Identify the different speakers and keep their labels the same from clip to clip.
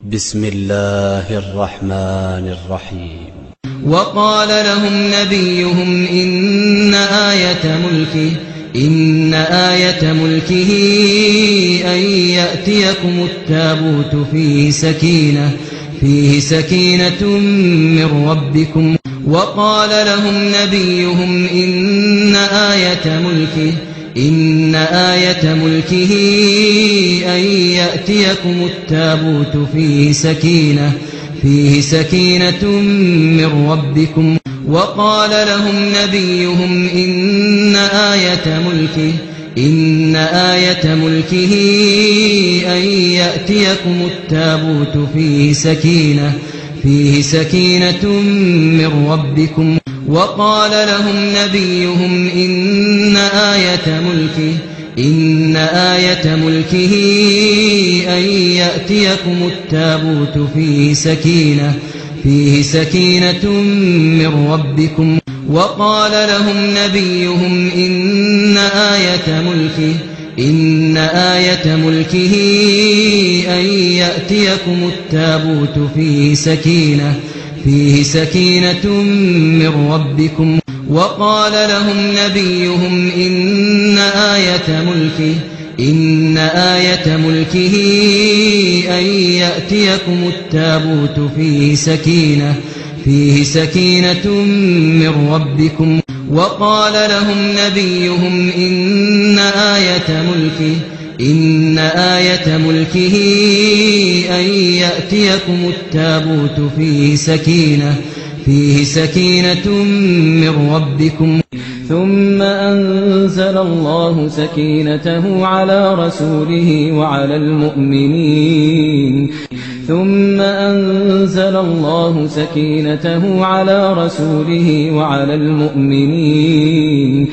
Speaker 1: بسم الله الرحمن الرحيم.
Speaker 2: وقال لهم نبيهم إن آية ملكه أن يأتيكم التابوت فيه سكينة من ربكم. وقال لهم نبيهم إن آية ملكه أن يأتيكم التابوت فيه سكينة من ربكم. وقال لهم نبيهم إن آية ملكه أن يأتيكم التابوت فيه سكينة من ربكم. وقال لهم نبيهم إن آية ملكه أن يأتيكم التابوت فيه سكينة من ربكم. وقال لهم نبيهم إن آية ملكه أن يأتيكم التابوت فيه سكينة من ربكم. وقال لهم نبيهم إن آية ملكه أن يأتيكم التابوت فيه سكينة من ربكم. وقال لهم نبيهم إن آية ملكه أن يأتيكم التابوت فيه سكينة من ربكم. ثم أنزل الله سكينته على رسوله وعلى المؤمنين. ثم أنزل الله سكينته على رسوله وعلى المؤمنين.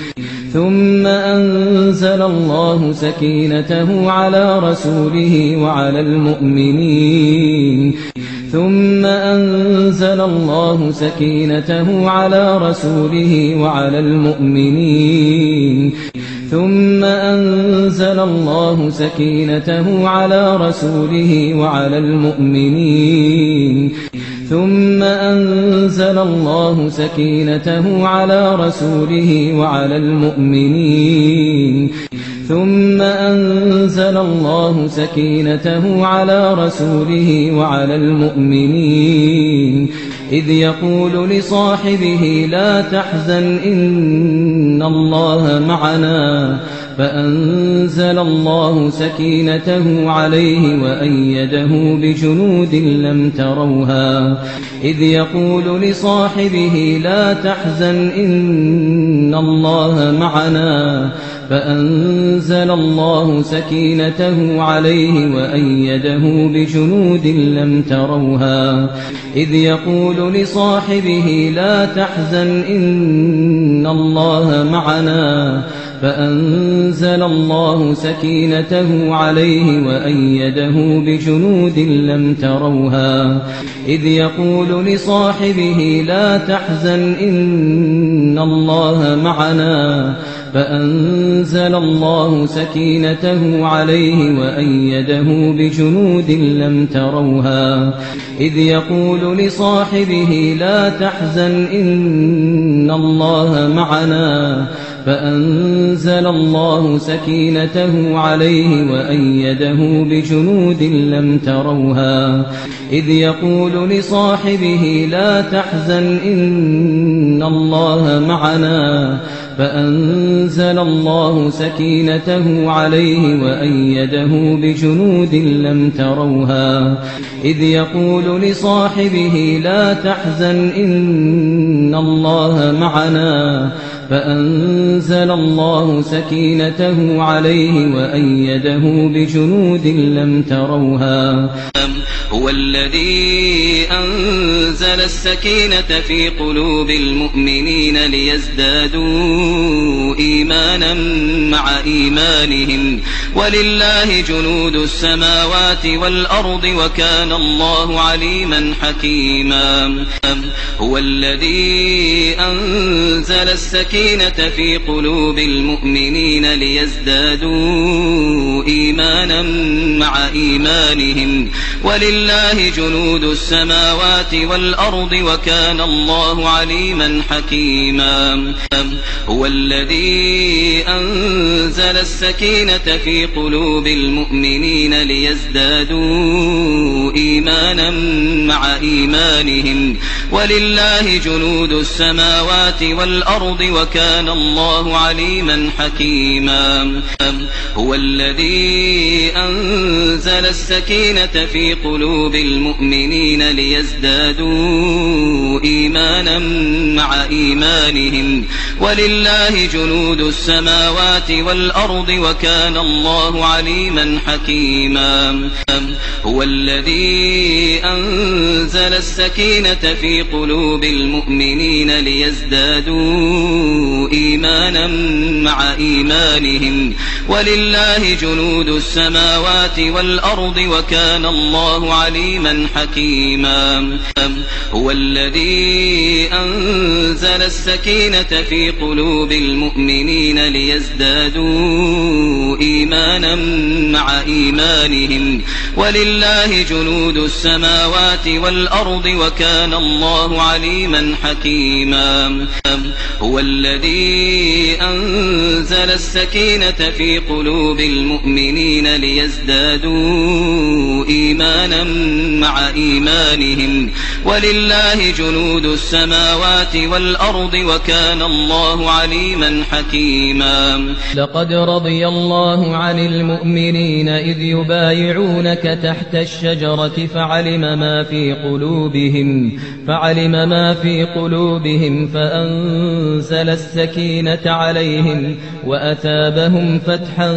Speaker 2: ثم أنزل الله سكينته على رسوله وعلى المؤمنين. ثم أنزل الله سكينته على رسوله وعلى المؤمنين. ثم أنزل الله سكينته على رسوله وعلى المؤمنين. ثم أنزل الله سكينته على رسوله وعلى المؤمنين. ثم أنزل الله سكينته على رسوله وعلى المؤمنين إذ يقول لصاحبه لا تحزن إن الله معنا فأنزل الله سكينته عليه وأيده بجنود لم تروها إذ يقول لصاحبه لا تحزن إن الله معنا فأنزل الله سكينته عليه وأيده بجنود لم تروها إذ يقول لصاحبه لا تحزن إن الله معنا فأنزل الله سكينته عليه وأيده بجنود لم تروها إذ يقول لصاحبه لا تحزن إن الله معنا فأنزل الله سكينته عليه وأيده بجنود لم تروها إذ يقول لصاحبه لا تحزن إن الله معنا فأنزل الله سكينته عليه وأيده بجنود لم تروها إذ يقول لصاحبه لا تحزن إن الله معنا فأنزل الله سكينته عليه وأيده بجنود لم تروها إذ يقول لصاحبه لا تحزن إن الله معنا فأنزل الله سكينته عليه وأيده بجنود لم تروها
Speaker 3: هو الذي أنزل السكينة في قلوب المؤمنين ليزدادوا إيمانا مع إيمانهم ولله جنود السماوات والأرض وكان الله عليما حكيما هو الذي أنزل السكينة في قلوب المؤمنين ليزدادوا إيمانا مع إيمانهم ولله جنود السماوات والأرض وكان الله عليما حكيما هو الذي أنزل السكينة في قلوب المؤمنين ليزدادوا إيمانا مع إيمانهم ولله جنود السماوات والأرض وكان الله عليما حكيما هو الذي أنزل السكينة في قلوب المؤمنين ليزدادوا إيمانا مع إيمانهم ولله جنود السماوات والأرض وكان الله عليما حكيما هو الذي أنزل السكينة في قلوب المؤمنين ليزدادوا إيمانا مع إيمانهم ولله جنود السماوات والأرض وكان الله عليما حكيما هو الذي أنزل السكينة في قلوب المؤمنين ليزدادوا إيمانا مع إيمانهم ولله جنود السماوات والأرض وكان الله عليما حكيما هو الذي أنزل السكينة في قلوب المؤمنين ليزدادوا إيمانا مع إيمانهم ولله جنود السماوات والأرض وكان الله عليما حكيما
Speaker 2: لقد رضي الله عن المؤمنين إذ يبايعونك تحت الشجرة فعلم ما في قلوبهم فأنزل السكينة عليهم وأثابهم فتحا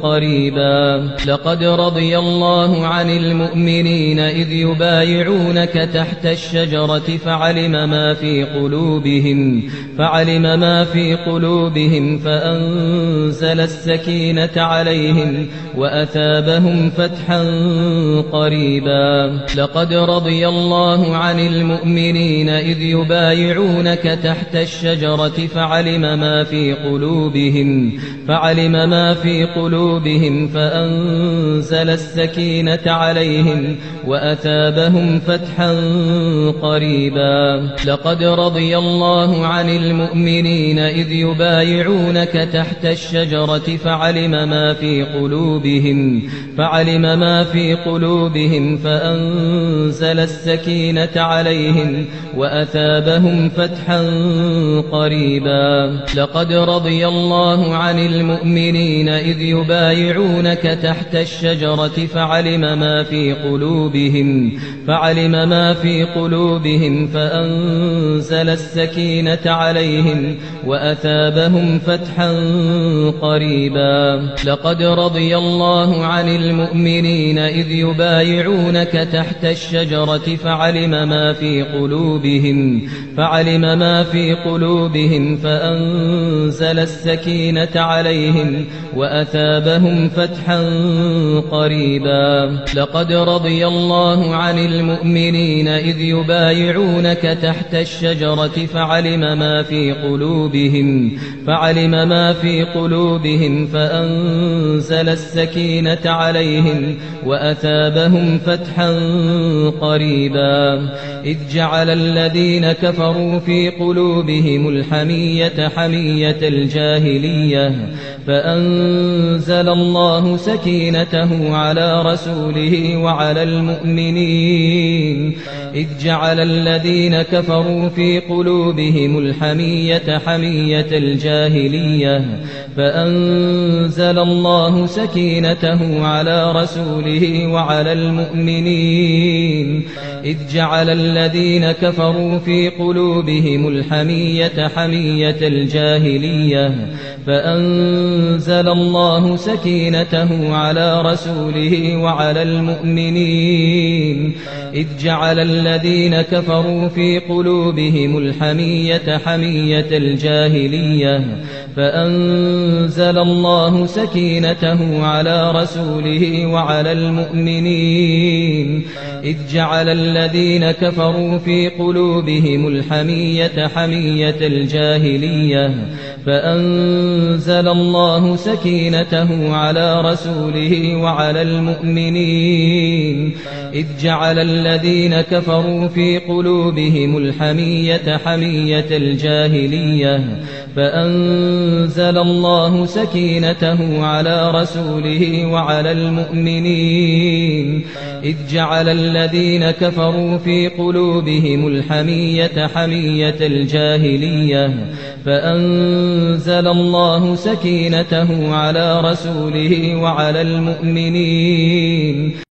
Speaker 2: قريبا لقد رضي الله عن المؤمنين إذ يبايعونك تحت الشجرة فعلم ما في قلوبهم فأنزل السكينة عليهم وأثابهم فتحا قريبا لقد رضي الله عن المؤمنين إذ يبايعونك تحت الشجرة فعلم ما في قلوبهم فأنزل السكينة عليهم وأثابهم فتحا قريبا لقد رضي الله عن المؤمنين إذ يبايعونك تحت الشجرة فعلم ما في قلوبهم فأنزل السكينة عليهم وأثابهم فتحا قريبا لقد رضي الله عن المؤمنين إذ يبايعونك تحت الشجرة فعلم ما في قلوبهم فأنزل السكينة عليهم وأثابهم فتحا قريبا لقد رضي الله عن المؤمنين إذ يبايعونك تحت الشجرة فعلم ما في قلوبهم فأنزل السكينة عليهم وأثابهم فتحا قريبا لقد رضي الله عن المؤمنين إذ يبايعونك تحت الشجرة فعلم ما في قلوبهم فأنزل السكينة عليهم وأثابهم فتحا قريبا إذ جعل الذين كفروا في قلوبهم الحمية حمية الجاهلية فأنزل الله سكينته على رسوله وعلى المؤمنين إذ جعل الذين كفروا في قلوبهم الحمية حمية الجاهلية فأنزل الله سكينته على رسوله وعلى المؤمنين إذ جعل الذين كفروا في قلوبهم الحمية حمية الجاهلية فأنزل الله سكينته على رسوله وعلى المؤمنين المؤمنين إذ جعل الذين كفروا في قلوبهم الحمية حمية الجاهلية فأنزل الله سكينته على رسوله وعلى المؤمنين إذ جعل الذين كفروا في قلوبهم الحمية حمية الجاهلية فأنزل الله سكينته على رسوله وعلى المؤمنين إذ جعل الذين كفروا في قلوبهم الحمية حمية الجاهلية فأنزل الله سكينته على رسوله وعلى المؤمنين إذ جعل الذين كفروا في قلوبهم الحمية حمية الجاهلية فأنزل الله سكينته على رسوله وعلى المؤمنين